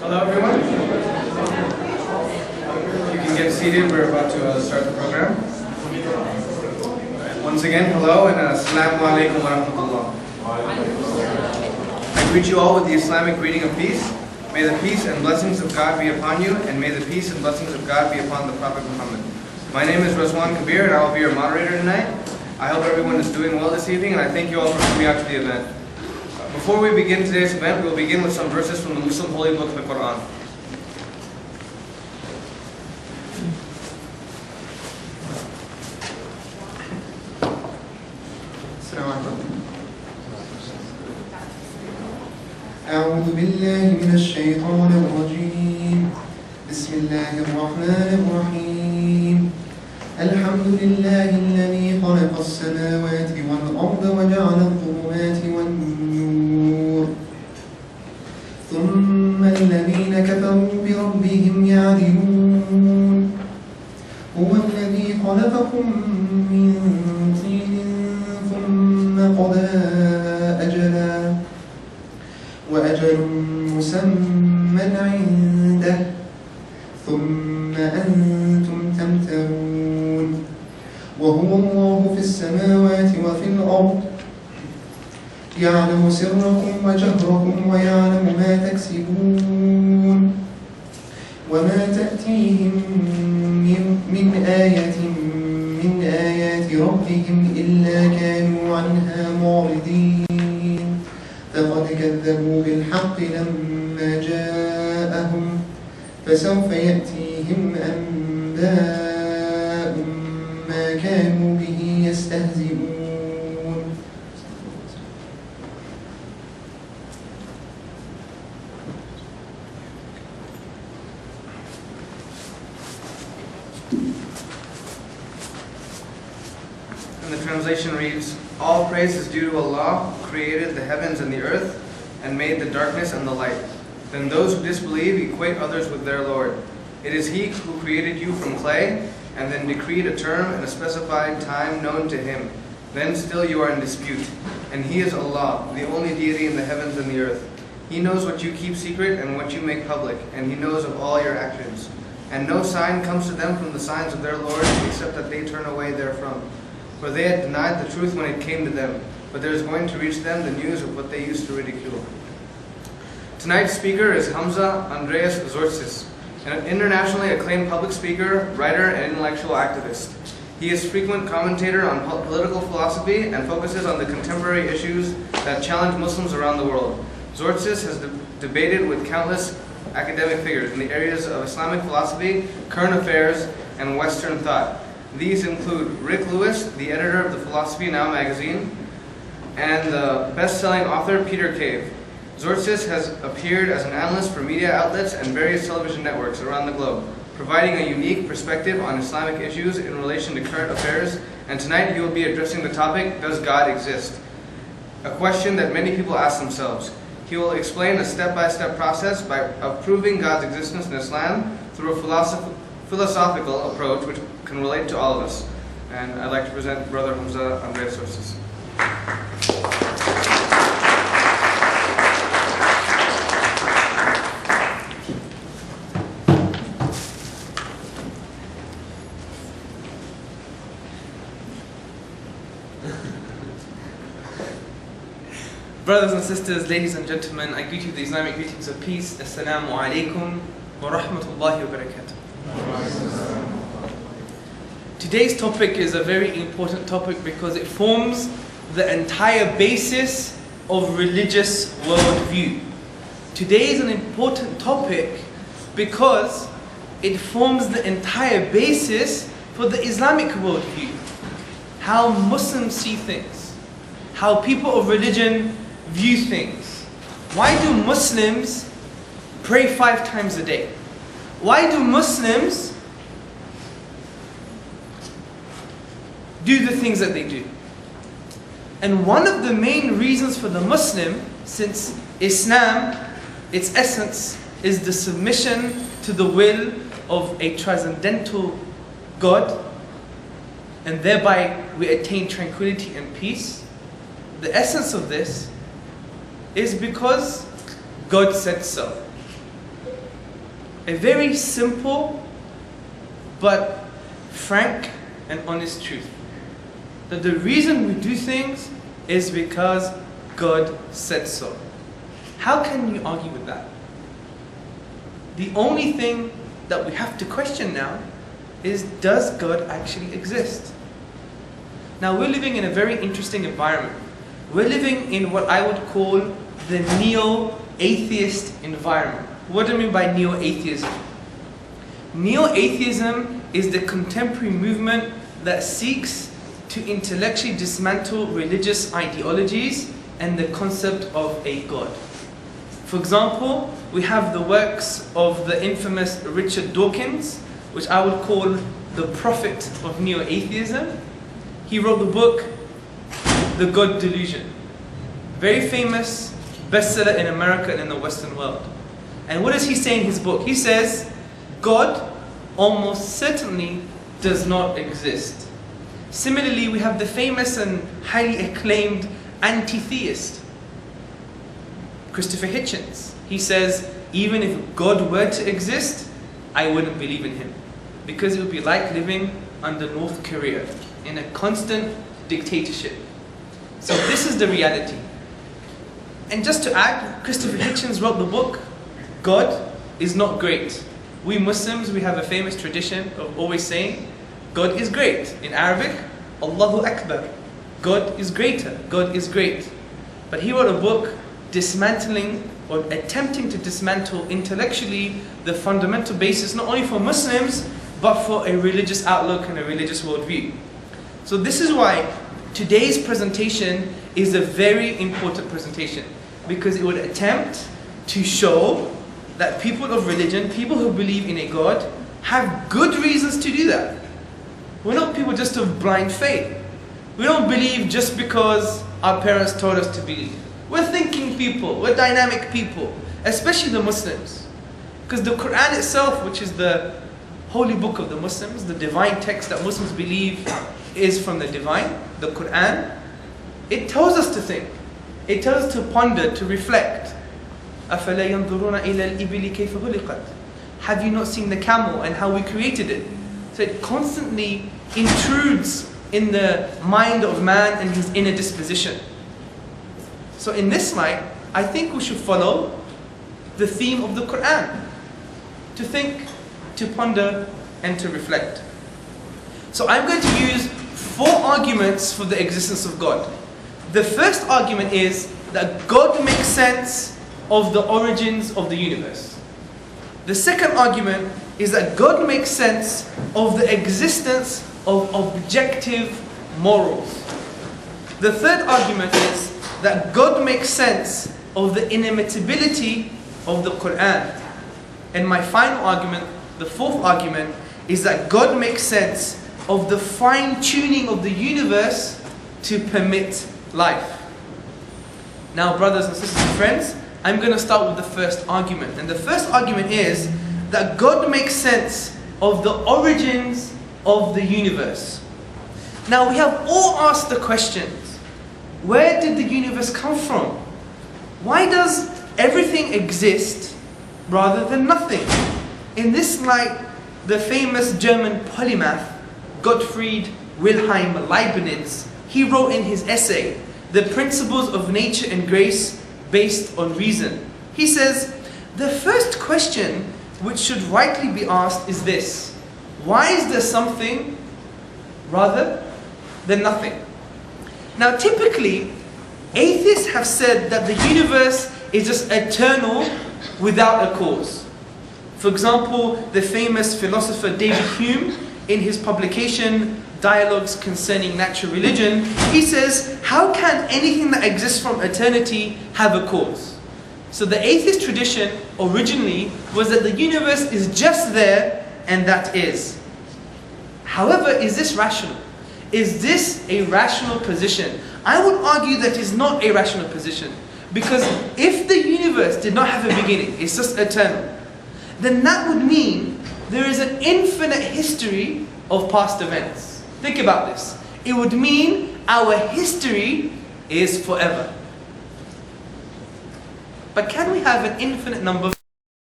Hello everyone. You can get seated, we're about to start the program. Once again, hello and assalamu alaikum wa rahmatullah. I greet you all with the Islamic greeting of peace. May the peace and blessings of God be upon you, and may the peace and blessings of God be upon the Prophet Muhammad. My name is Razwan Kabir and I will be your moderator tonight. I hope everyone is doing well this evening and I thank you all for coming out to the event. Before we begin today's event, we will begin with some verses from the Muslim holy book, the Quran. أعوذ بالله من الشيطان الرجيم بسم الله الرحمن الرحيم الحمد لله الذي خلق السماوات والأرض وجعل الظلمات والنور ثم الذين كفروا بربهم يعدلون هو الذي خلقكم من طين ثم قضى أجلا وأجل مسمى عنده ثم أنتم تمترون وهو الله في السماوات وفي الأرض يعلم سركم وجهركم ويعلم ما تكسبون وما تأتيهم من آية من آيات ربهم إلا كانوا عنها معرضين فقد كذبوا بالحق لما جاءهم فسوف يأتيهم أنباء ما كانوا به يستهزئون. And the translation reads, all praise is due to Allah, who created the heavens and the earth, and made the darkness and the light. Then those who disbelieve equate others with their Lord. It is He who created you from clay, and then decreed a term and a specified time known to Him. Then still you are in dispute. And He is Allah, the only deity in the heavens and the earth. He knows what you keep secret and what you make public, and He knows of all your actions. And no sign comes to them from the signs of their Lord, except that they turn away therefrom. For they had denied the truth when it came to them, but there is going to reach them the news of what they used to ridicule. Tonight's speaker is Hamza Andreas Tzortzis, an internationally acclaimed public speaker, writer, and intellectual activist. He is frequent commentator on political philosophy and focuses on the contemporary issues that challenge Muslims around the world. Tzortzis has debated with countless academic figures in the areas of Islamic philosophy, current affairs, and Western thought. These include Rick Lewis, the editor of the Philosophy Now magazine, and the best-selling author Peter Cave. Tzortzis has appeared as an analyst for media outlets and various television networks around the globe, providing a unique perspective on Islamic issues in relation to current affairs, and tonight he will be addressing the topic, Does God exist? A question that many people ask themselves. He will explain a step-by-step process of proving God's existence in Islam through a philosophical approach which can relate to all of us. And I'd like to present Brother Hamza Andreas Tzortzis. Brothers and sisters, ladies and gentlemen, I greet you with the Islamic greetings of peace. Assalamu alaikum wa rahmatullahi wa barakatuh. Today's topic is a very important topic because it forms the entire basis of religious worldview. Today is an important topic because it forms the entire basis for the Islamic worldview. How Muslims see things, how people of religion view things. Why do Muslims pray 5 times a day? Why do Muslims do the things that they do? And one of the main reasons for the Muslim, since Islam, its essence is the submission to the will of a transcendental God, and thereby we attain tranquility and peace. The essence of this is because God said so. a very simple but frank and honest truth. That the reason we do things is because God said so. How can you argue with that? The only thing that we have to question now is, does God actually exist? Now we're living in a very interesting environment. We're living in what I would call the neo-atheist environment. What do I mean by neo-atheism? Neo-atheism is the contemporary movement that seeks to intellectually dismantle religious ideologies and the concept of a God. For example, we have the works of the infamous Richard Dawkins, which I would call the prophet of neo-atheism. He wrote the book, The God Delusion. Very famous bestseller in America and in the Western world. And what does he say in his book? He says, God almost certainly does not exist. Similarly, we have the famous and highly acclaimed anti-theist, Christopher Hitchens. He says, even if God were to exist, I wouldn't believe in him, because it would be like living under North Korea in a constant dictatorship. So this is the reality. And just to add, Christopher Hitchens wrote the book, God is not great. We Muslims, we have a famous tradition of always saying, God is great. In Arabic, Allahu Akbar. God is greater. God is great. But he wrote a book dismantling or attempting to dismantle intellectually the fundamental basis not only for Muslims but for a religious outlook and a religious worldview. So this is why today's presentation is a very important presentation, because it would attempt to show that people of religion, people who believe in a God, have good reasons to do that. We're not people just of blind faith. We don't believe just because our parents told us to believe. We're thinking people, we're dynamic people, especially the Muslims. Because the Quran itself, which is the holy book of the Muslims, the divine text that Muslims believe is from the divine, the Quran, it tells us to think. It tells us to ponder, to reflect. أَفَلَا يَنْظُرُونَ إِلَى الْإِبِلِ كَيْفَ خُلِقَتْ. Have you not seen the camel and how we created it? So it constantly intrudes in the mind of man and his inner disposition. So in this light, I think we should follow the theme of the Quran. To think, to ponder, and to reflect. So I'm going to use 4 arguments for the existence of God. The first argument is that God makes sense of the origins of the universe. The second argument is that God makes sense of the existence of objective morals. The third argument is that God makes sense of the inimitability of the Quran. And my final argument, the fourth argument, is that God makes sense of the fine-tuning of the universe to permit life. Now, brothers and sisters and friends, I'm going to start with the first argument. And the first argument is that God makes sense of the origins of the universe. Now, we have all asked the questions, where did the universe come from? Why does everything exist rather than nothing? In this light, the famous German polymath, Gottfried Wilhelm Leibniz, he wrote in his essay, The Principles of Nature and Grace Based on Reason. He says, the first question which should rightly be asked is this: why is there something rather than nothing? Now typically, atheists have said that the universe is just eternal without a cause. For example, the famous philosopher David Hume, in his publication Dialogues Concerning Natural Religion, he says, how can anything that exists from eternity have a cause? So the atheist tradition originally was that the universe is just there and that is. However, is this rational? Is this a rational position? I would argue that it's not a rational position. Because if the universe did not have a beginning, it's just eternal, then that would mean there is an infinite history of past events. Think about this. It would mean our history is forever. But can we have an infinite number